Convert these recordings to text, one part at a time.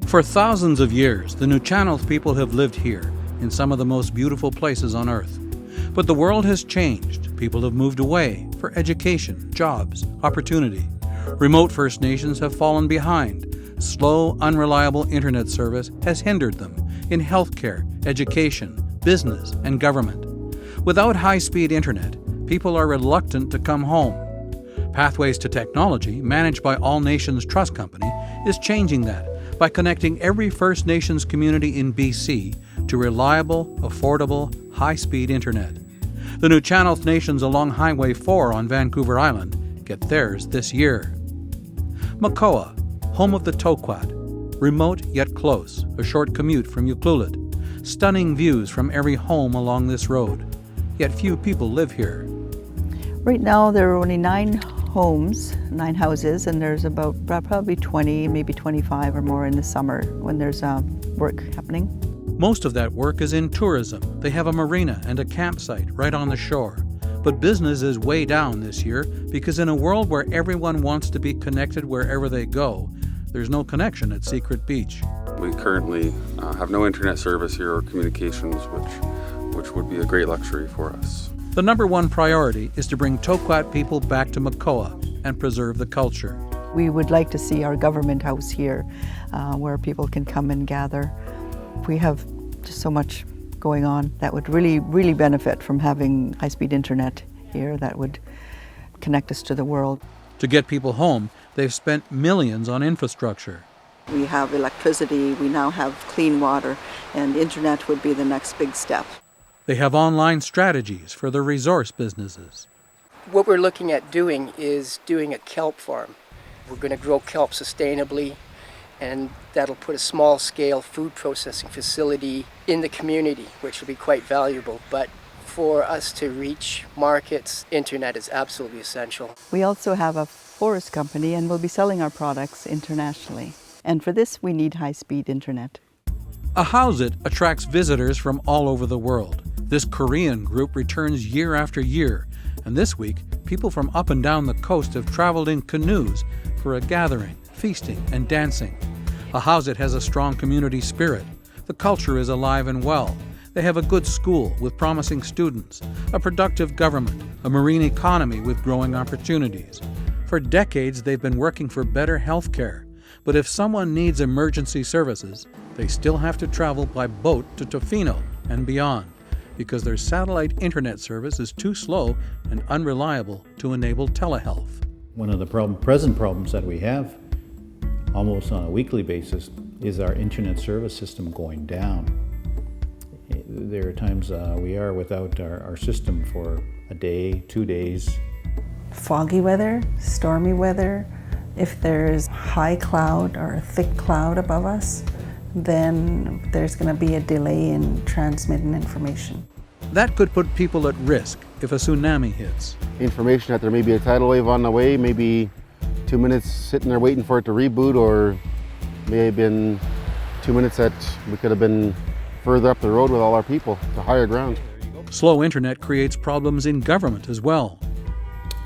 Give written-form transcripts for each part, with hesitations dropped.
For thousands of years, the Nuu-chah-nulth people have lived here, in some of the most beautiful places on Earth. But the world has changed. People have moved away for education, jobs, opportunity. Remote First Nations have fallen behind. Slow, unreliable internet service has hindered them in healthcare, education, business, and government. Without high-speed internet, people are reluctant to come home. Pathways to Technology, managed by All Nations Trust Company, is changing that by connecting every First Nations community in BC to reliable, affordable, high-speed internet. The Nuu-chah-nulth Nations along Highway 4 on Vancouver Island get theirs this year. Macoah, home of the Toquat, remote yet close, a short commute from Uchucklesaht. Stunning views from every home along this road, yet few people live here. Right now there are only 9 homes, 9 houses, and there's about probably 20, maybe 25 or more in the summer when there's work happening. Most of that work is in tourism. They have a marina and a campsite right on the shore. But business is way down this year because in a world where everyone wants to be connected wherever they go, there's no connection at Secret Beach. We currently have no internet service here or communications, which would be a great luxury for us. The number one priority is to bring Toquat people back to Macoah and preserve the culture. We would like to see our government house here where people can come and gather. We have just so much going on that would really benefit from having high-speed internet here that would connect us to the world. To get people home, they've spent millions on infrastructure. We have electricity, we now have clean water, and internet would be the next big step. They have online strategies for the resource businesses. What we're looking at doing is doing a kelp farm. We're going to grow kelp sustainably, and that'll put a small-scale food processing facility in the community, which will be quite valuable. But for us to reach markets, internet is absolutely essential. We also have a forest company, and we'll be selling our products internationally. And for this, we need high-speed internet. Ahousaht attracts visitors from all over the world. This Korean group returns year after year, and this week, people from up and down the coast have traveled in canoes for a gathering, feasting, and dancing. Ahousaht has a strong community spirit. The culture is alive and well. They have a good school with promising students, a productive government, a marine economy with growing opportunities. For decades, they've been working for better health care. But if someone needs emergency services, they still have to travel by boat to Tofino and beyond, because their satellite internet service is too slow and unreliable to enable telehealth. One of the present problems that we have, almost on a weekly basis, is our internet service system going down. There are times we are without our system for a day, 2 days. Foggy weather, stormy weather, if there's high cloud or a thick cloud above us, then there's going to be a delay in transmitting information. That could put people at risk if a tsunami hits. Information that there may be a tidal wave on the way, maybe 2 minutes sitting there waiting for it to reboot, or may have been 2 minutes that we could have been further up the road with all our people to higher ground. Slow internet creates problems in government as well.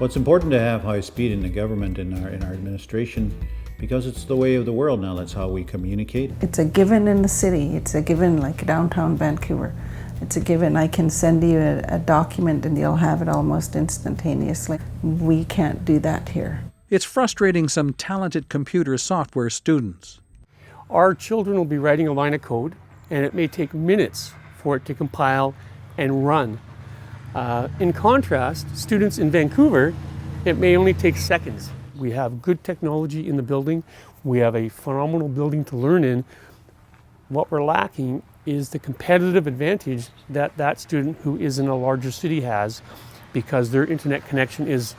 Well, it's important to have high speed in the government, in our administration, because it's the way of the world now. That's how we communicate. It's a given in the city. It's a given like downtown Vancouver. It's a given. I can send you a document and you'll have it almost instantaneously. We can't do that here. It's frustrating some talented computer software students. Our children will be writing a line of code, and it may take minutes for it to compile and run. In contrast, students in Vancouver, it may only take seconds. We have good technology in the building. We have a phenomenal building to learn in. What we're lacking is the competitive advantage that that student who is in a larger city has, because their internet connection is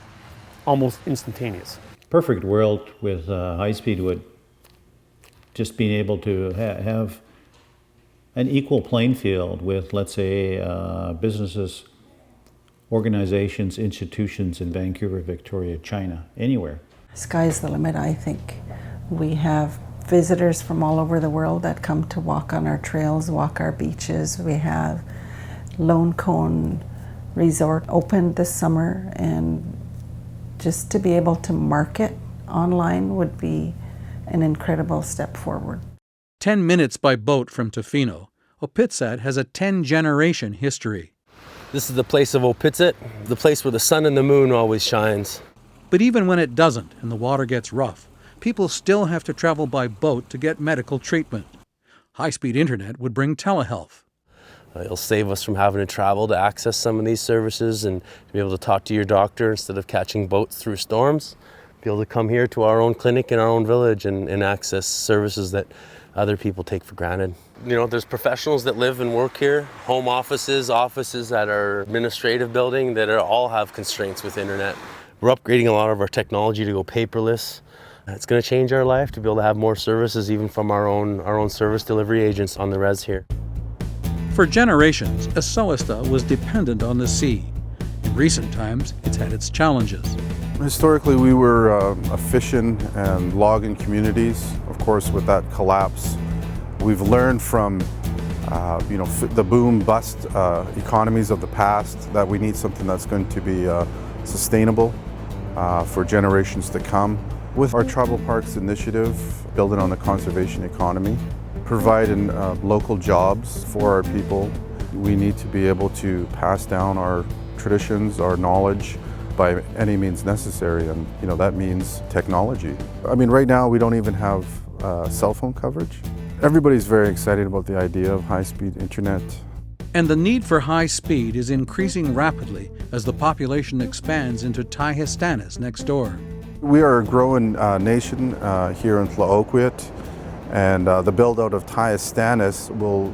almost instantaneous. Perfect world with high speed would just being able to have an equal playing field with, let's say, businesses, organizations, institutions in Vancouver, Victoria, China, anywhere. Sky's the limit, I think. We have visitors from all over the world that come to walk on our trails, walk our beaches. We have Lone Cone Resort opened this summer, and just to be able to market online would be an incredible step forward. 10 minutes by boat from Tofino, Opitsaht has a 10-generation history. This is the place of Opitsaht, the place where the sun and the moon always shines. But even when it doesn't and the water gets rough, people still have to travel by boat to get medical treatment. High-speed internet would bring telehealth. It'll save us from having to travel to access some of these services and to be able to talk to your doctor instead of catching boats through storms. Be able to come here to our own clinic in our own village and access services that other people take for granted. You know, there's professionals that live and work here, home offices at our administrative building that all have constraints with internet. We're upgrading a lot of our technology to go paperless. It's going to change our life to be able to have more services even from our own service delivery agents on the res here. For generations, Esowista was dependent on the sea. In recent times, it's had its challenges. Historically, we were a fishing and logging communities. Of course, with that collapse, we've learned from the boom-bust economies of the past that we need something that's going to be sustainable for generations to come. With our Tribal Parks initiative, building on the conservation economy, providing local jobs for our people, we need to be able to pass down our traditions, our knowledge by any means necessary, and that means technology. I mean, right now we don't even have cell phone coverage. Everybody's very excited about the idea of high-speed internet. And the need for high speed is increasing rapidly as the population expands into Ty-Histanis next door. We are a growing nation here in Uchucklesaht, and the build-out of Ty-Histanis will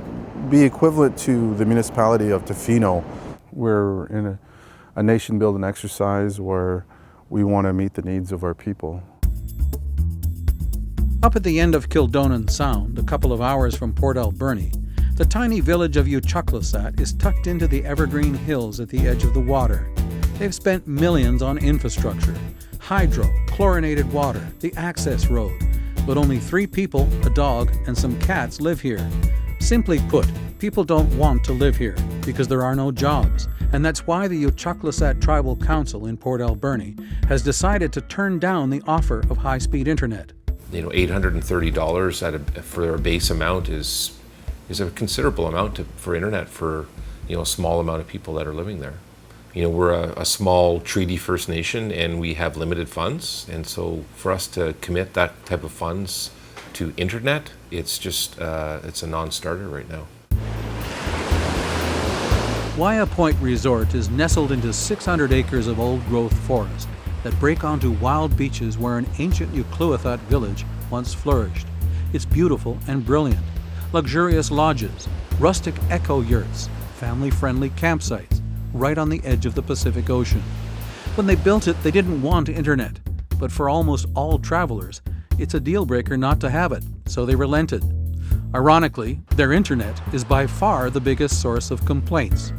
be equivalent to the municipality of Tofino. We're in a nation-building exercise where we want to meet the needs of our people. Up at the end of Kildonan Sound, a couple of hours from Port Alberni, the tiny village of Uchucklesaht is tucked into the evergreen hills at the edge of the water. They've spent millions on infrastructure, hydro, chlorinated water, the access road, but only 3 people, a dog, and some cats live here. Simply put, people don't want to live here because there are no jobs, and that's why the Uchucklesaht Tribal Council in Port Alberni has decided to turn down the offer of high-speed internet. $830 for a base amount is a considerable amount for internet for a small amount of people that are living there. We're a small treaty First Nation and we have limited funds, and so for us to commit that type of funds to internet, it's just it's a non-starter right now. Huu-ay-aht Point Resort is nestled into 600 acres of old-growth forest that break onto wild beaches where an ancient Uchucklesaht village once flourished. It's beautiful and brilliant. Luxurious lodges, rustic eco-yurts, family-friendly campsites, right on the edge of the Pacific Ocean. When they built it, they didn't want internet, but for almost all travelers, it's a deal-breaker not to have it, so they relented. Ironically, their internet is by far the biggest source of complaints.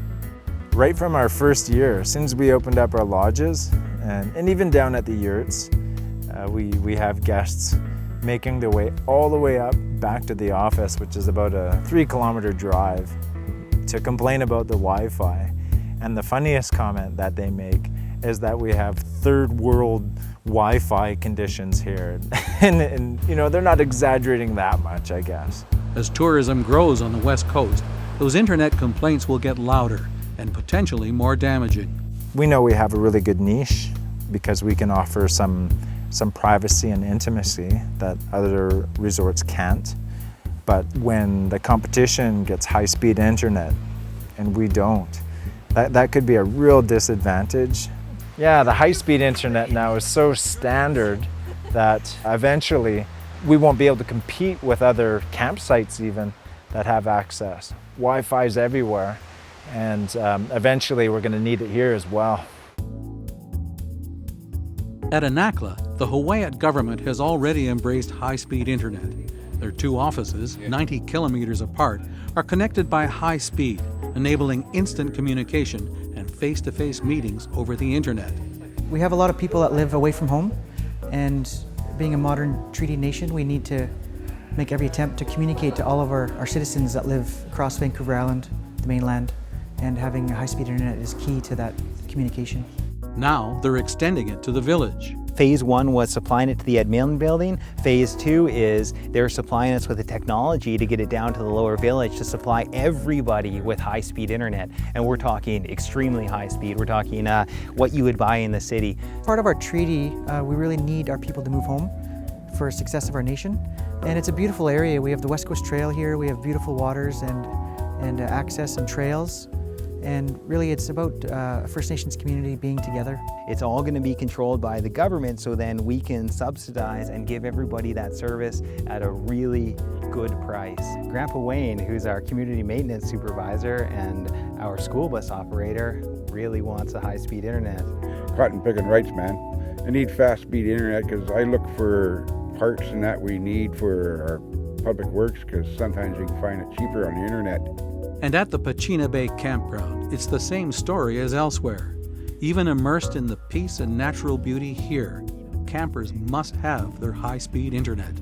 Right from our first year, since we opened up our lodges, and even down at the yurts, we have guests making their way all the way up back to the office, which is about a 3-kilometer drive, to complain about the Wi-Fi. And the funniest comment that they make is that we have third world Wi-Fi conditions here. and they're not exaggerating that much, I guess. As tourism grows on the West Coast, those internet complaints will get louder and potentially more damaging. We know we have a really good niche because we can offer some privacy and intimacy that other resorts can't. But when the competition gets high-speed internet and we don't, that could be a real disadvantage. Yeah, the high-speed internet now is so standard that eventually we won't be able to compete with other campsites even that have access. Wi-Fi's everywhere, and eventually we're going to need it here as well. At Uchucklesaht, the Huu-ay-aht government has already embraced high-speed internet. Their 2 offices, 90 kilometers apart, are connected by high speed, enabling instant communication and face-to-face meetings over the internet. We have a lot of people that live away from home, and being a modern treaty nation, we need to make every attempt to communicate to all of our citizens that live across Vancouver Island, the mainland, and having high-speed internet is key to that communication. Now they're extending it to the village. Phase 1 was supplying it to the admin building. Phase 2 is they're supplying us with the technology to get it down to the lower village to supply everybody with high-speed internet. And we're talking extremely high speed. We're talking what you would buy in the city. Part of our treaty, we really need our people to move home for success of our nation. And it's a beautiful area. We have the West Coast Trail here. We have beautiful waters and access and trails. And really it's about a First Nations community being together. It's all going to be controlled by the government, so then we can subsidize and give everybody that service at a really good price. Grandpa Wayne, who's our community maintenance supervisor and our school bus operator, really wants a high-speed internet. Cotton picking rights, man. I need fast-speed internet because I look for parts and that we need for our public works, because sometimes you can find it cheaper on the internet. And at the Pachina Bay campground, it's the same story as elsewhere. Even immersed in the peace and natural beauty here, campers must have their high-speed internet.